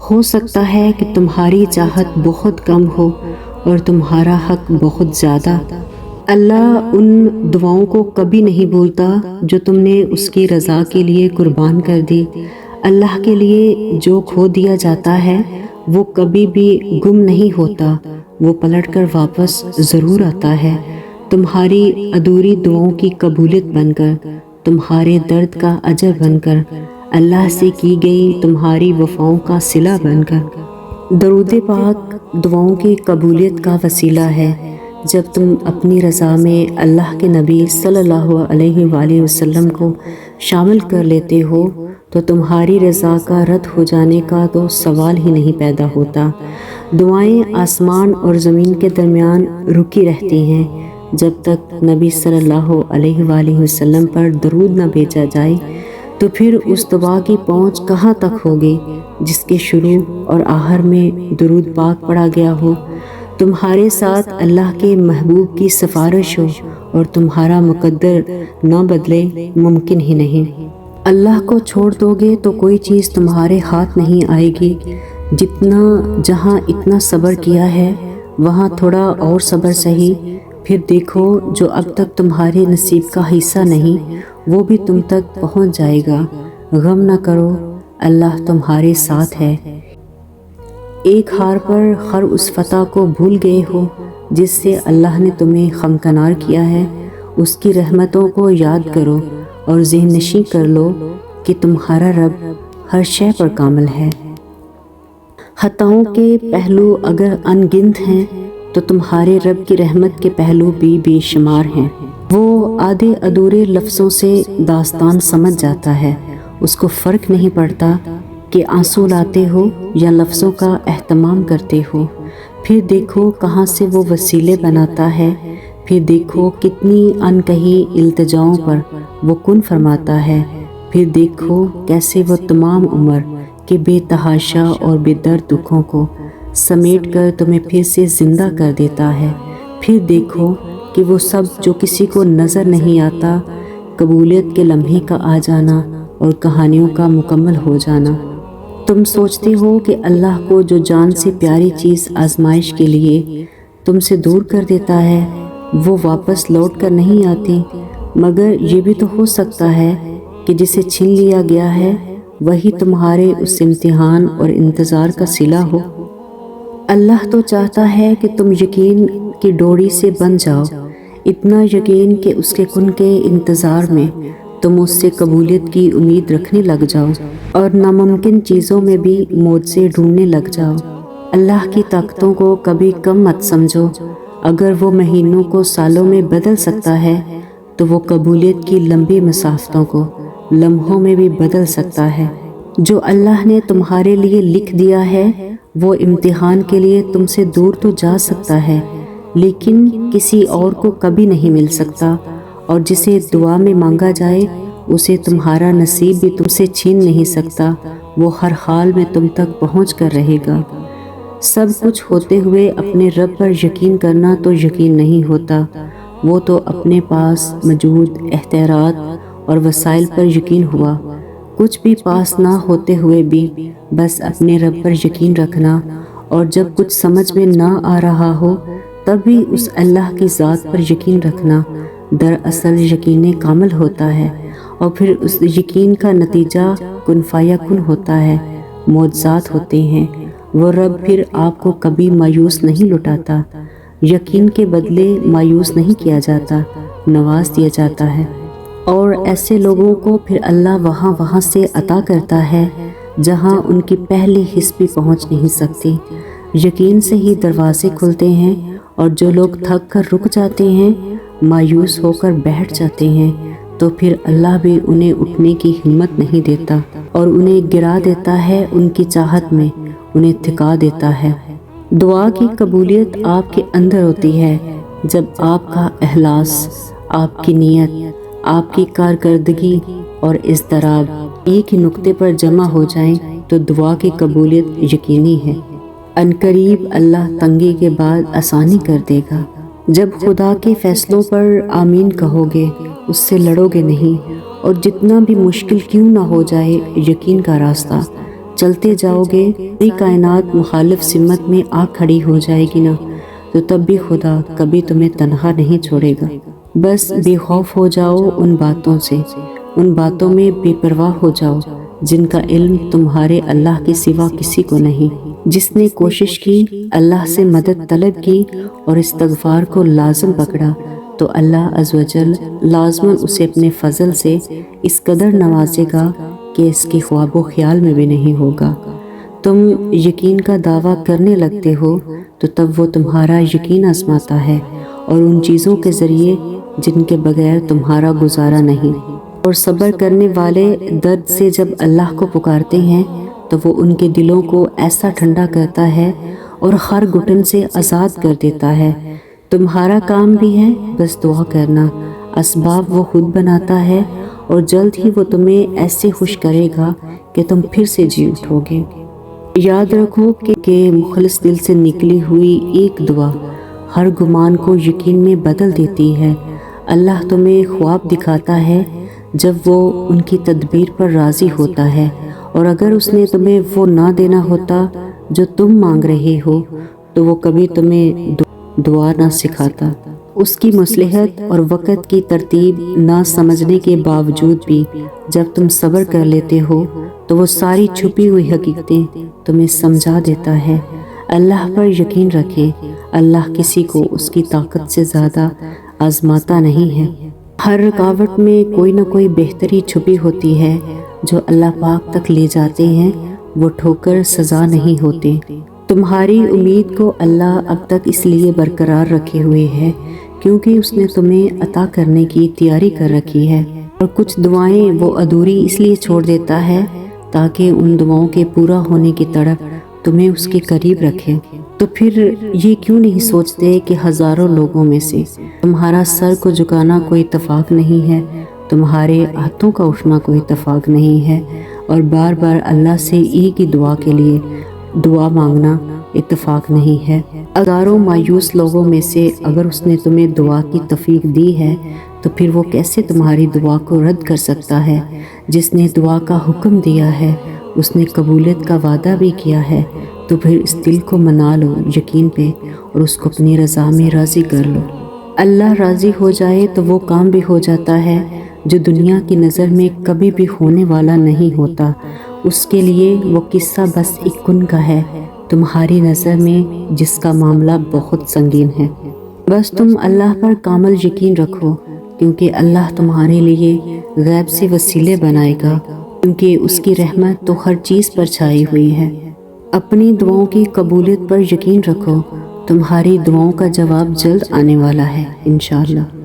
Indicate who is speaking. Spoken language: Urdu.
Speaker 1: ہو سکتا ہے کہ تمہاری چاہت بہت کم ہو اور تمہارا حق بہت زیادہ۔ اللہ ان دعاؤں کو کبھی نہیں بھولتا جو تم نے اس کی رضا کے لیے قربان کر دی۔ اللہ کے لیے جو کھو دیا جاتا ہے وہ کبھی بھی گم نہیں ہوتا، وہ پلٹ کر واپس ضرور آتا ہے، تمہاری ادھوری دعاؤں کی قبولیت بن کر، تمہارے درد کا اجر بن کر، اللہ سے کی گئی تمہاری وفاؤں کا صلہ بن کر۔ درود پاک دعاؤں کی قبولیت کا وسیلہ ہے۔ جب تم اپنی رضا میں اللہ کے نبی صلی اللہ علیہ وآلہ وسلم کو شامل کر لیتے ہو تو تمہاری رضا کا رد ہو جانے کا تو سوال ہی نہیں پیدا ہوتا۔ دعائیں آسمان اور زمین کے درمیان رکی رہتی ہیں جب تک نبی صلی اللہ علیہ وآلہ وسلم پر درود نہ بھیجا جائے، تو پھر اس دعا کی پہنچ کہاں تک ہوگی جس کے شروع اور آخر میں درود پاک پڑھا گیا ہو۔ تمہارے ساتھ اللہ کے محبوب کی سفارش ہو اور تمہارا مقدر نہ بدلے، ممکن ہی نہیں۔ اللہ کو چھوڑ دو گے تو کوئی چیز تمہارے ہاتھ نہیں آئے گی۔ جہاں اتنا صبر کیا ہے وہاں تھوڑا اور صبر سہی، پھر دیکھو جو اب تک تمہارے نصیب کا حصہ نہیں وہ بھی تم تک پہنچ جائے گا۔ غم نہ کرو، اللہ تمہارے ساتھ ہے۔ ایک ہار پر خر اس فتح کو بھول گئے ہو جس سے اللہ نے تمہیں خمکنار کیا ہے۔ اس کی رحمتوں کو یاد کرو اور ذہن نشین کر لو کہ تمہارا رب ہر شے پر کامل ہے۔ خطاؤں کے پہلو اگر ان گنت ہیں تو تمہارے رب کی رحمت کے پہلو بھی بے شمار ہیں۔ وہ آدھے ادھورے لفظوں سے داستان سمجھ جاتا ہے، اس کو فرق نہیں پڑتا کہ آنسو لاتے ہو یا لفظوں کا اہتمام کرتے ہو۔ پھر دیکھو کہاں سے وہ وسیلے بناتا ہے، پھر دیکھو کتنی انکہی التجاؤں پر وہ کن فرماتا ہے، پھر دیکھو کیسے وہ تمام عمر کے بے تحاشا اور بے درد دکھوں کو سمیٹ کر تمہیں پھر سے زندہ کر دیتا ہے، پھر دیکھو کہ وہ سب جو کسی کو نظر نہیں آتا، قبولیت کے لمحے کا آ جانا اور کہانیوں کا مکمل ہو جانا۔ تم سوچتے ہو کہ اللہ کو جو جان سے پیاری چیز آزمائش کے لیے تم سے دور کر دیتا ہے وہ واپس لوٹ کر نہیں آتی، مگر یہ بھی تو ہو سکتا ہے کہ جسے چھین لیا گیا ہے وہی تمہارے اس امتحان اور انتظار کا صلہ ہو۔ اللہ تو چاہتا ہے کہ تم یقین کی ڈوری سے بندھ جاؤ، اتنا یقین کہ اس کے کن کے انتظار میں تم اس سے قبولیت کی امید رکھنے لگ جاؤ اور ناممکن چیزوں میں بھی معجزے ڈھونڈنے لگ جاؤ۔ اللہ کی طاقتوں کو کبھی کم مت سمجھو، اگر وہ مہینوں کو سالوں میں بدل سکتا ہے تو وہ قبولیت کی لمبی مسافتوں کو لمحوں میں بھی بدل سکتا ہے۔ جو اللہ نے تمہارے لیے لکھ دیا ہے وہ امتحان کے لیے تم سے دور تو جا سکتا ہے لیکن کسی اور کو کبھی نہیں مل سکتا، اور جسے دعا میں مانگا جائے اسے تمہارا نصیب بھی تم سے چھین نہیں سکتا، وہ ہر حال میں تم تک پہنچ کر رہے گا۔ سب کچھ ہوتے ہوئے اپنے رب پر یقین کرنا تو یقین نہیں ہوتا، وہ تو اپنے پاس موجود اختیارات اور وسائل پر یقین ہوا۔ کچھ بھی پاس نہ ہوتے ہوئے بھی بس اپنے رب پر یقین رکھنا، اور جب کچھ سمجھ میں نہ آ رہا ہو تب بھی اس اللہ کی ذات پر یقین رکھنا دراصل یقین کامل ہوتا ہے، اور پھر اس یقین کا نتیجہ کن فیکون ہوتا ہے، معجزات ہوتے ہیں۔ وہ رب پھر آپ کو کبھی مایوس نہیں لٹاتا، یقین کے بدلے مایوس نہیں کیا جاتا، نواز دیا جاتا ہے، اور ایسے لوگوں کو پھر اللہ وہاں سے عطا کرتا ہے جہاں ان کی پہلی حس بھی پہنچ نہیں سکتی۔ یقین سے ہی دروازے کھلتے ہیں، اور جو لوگ تھک کر رک جاتے ہیں، مایوس ہو کر بیٹھ جاتے ہیں، تو پھر اللہ بھی انہیں اٹھنے کی ہمت نہیں دیتا اور انہیں گرا دیتا ہے، ان کی چاہت میں انہیں تھکا دیتا ہے۔ دعا کی قبولیت آپ کے اندر ہوتی ہے جب آپ کا اخلاص، آپ کی نیت، آپ کی کارکردگی اور اضطراب ایک ہی نقطے پر جمع ہو جائیں تو دعا کی قبولیت یقینی ہے۔ عنقریب اللہ تنگی کے بعد آسانی کر دے گا۔ جب خدا کے فیصلوں پر آمین کہو گے، اس سے لڑو گے نہیں، اور جتنا بھی مشکل کیوں نہ ہو جائے یقین کا راستہ چلتے جاؤ گے پوری کائنات مخالف سمت میں آ کھڑی ہو جائے گی نا، تو تب بھی خدا کبھی تمہیں تنہا نہیں چھوڑے گا۔ بس بے خوف ہو جاؤ ان باتوں سے، ان باتوں میں بے پرواہ ہو جاؤ جن کا علم تمہارے اللہ کے سوا کسی کو نہیں۔ جس نے کوشش کی، اللہ سے مدد طلب کی اور استغفار کو لازم پکڑا، تو اللہ عز و جل لازماً اسے اپنے فضل سے اس قدر نوازے گا کہ اس کے خواب و خیال میں بھی نہیں ہوگا۔ تم یقین کا دعویٰ کرنے لگتے ہو تو تب وہ تمہارا یقین آزماتا ہے، اور ان چیزوں کے ذریعے جن کے بغیر تمہارا گزارا نہیں۔ اور صبر کرنے والے درد سے جب اللہ کو پکارتے ہیں تو وہ ان کے دلوں کو ایسا ٹھنڈا کرتا ہے اور ہر گھٹن سے آزاد کر دیتا ہے۔ تمہارا کام بھی ہے بس دعا کرنا، اسباب وہ خود بناتا ہے، اور جلد ہی وہ تمہیں ایسے خوش کرے گا کہ تم پھر سے جی اٹھو گے۔ یاد رکھو کہ مخلص دل سے نکلی ہوئی ایک دعا ہر گمان کو یقین میں بدل دیتی ہے۔ اللہ تمہیں خواب دکھاتا ہے جب وہ ان کی تدبیر پر راضی ہوتا ہے، اور اگر اس نے تمہیں وہ نہ دینا ہوتا جو تم مانگ رہے ہو تو وہ کبھی تمہیں دعا نہ سکھاتا۔ اس کی مصلحت اور وقت کی ترتیب نہ سمجھنے کے باوجود بھی جب تم صبر کر لیتے ہو تو وہ ساری چھپی ہوئی حقیقتیں تمہیں سمجھا دیتا ہے۔ اللہ پر یقین رکھیں، اللہ کسی کو اس کی طاقت سے زیادہ آزماتا نہیں ہے۔ ہر رکاوٹ میں کوئی نہ کوئی بہتری چھپی ہوتی ہے، جو اللہ پاک تک لے جاتے ہیں وہ ٹھوکر سزا نہیں ہوتے۔ تمہاری امید کو اللہ اب تک اس لیے برقرار رکھے ہوئے ہے کیونکہ اس نے تمہیں عطا کرنے کی تیاری کر رکھی ہے، اور کچھ دعائیں وہ ادھوری اس لیے چھوڑ دیتا ہے تاکہ ان دعاؤں کے پورا ہونے کی طرف تمہیں اس کے قریب رکھے۔ تو پھر یہ کیوں نہیں سوچتے کہ ہزاروں لوگوں میں سے تمہارا سر کو جھکانا کوئی اتفاق نہیں ہے، تمہارے ہاتھوں کا اٹھنا کوئی اتفاق نہیں ہے، اور بار بار اللہ سے ایک ہی دعا کے لیے دعا مانگنا اتفاق نہیں ہے۔ ہزاروں مایوس لوگوں میں سے اگر اس نے تمہیں دعا کی توفیق دی ہے تو پھر وہ کیسے تمہاری دعا کو رد کر سکتا ہے؟ جس نے دعا کا حکم دیا ہے اس نے قبولیت کا وعدہ بھی کیا ہے، تو پھر اس دل کو منا لو یقین پہ اور اس کو اپنی رضا میں راضی کر لو۔ اللہ راضی ہو جائے تو وہ کام بھی ہو جاتا ہے جو دنیا کی نظر میں کبھی بھی ہونے والا نہیں ہوتا۔ اس کے لیے وہ قصہ بس ایک کن کا ہے تمہاری نظر میں، جس کا معاملہ بہت سنگین ہے۔ بس تم اللہ پر کامل یقین رکھو، کیونکہ اللہ تمہارے لیے غیب سے وسیلے بنائے گا، کیونکہ اس کی رحمت تو ہر چیز پر چھائی ہوئی ہے۔ اپنی دعاؤں کی قبولیت پر یقین رکھو، تمہاری دعاؤں کا جواب جلد آنے والا ہے انشاءاللہ۔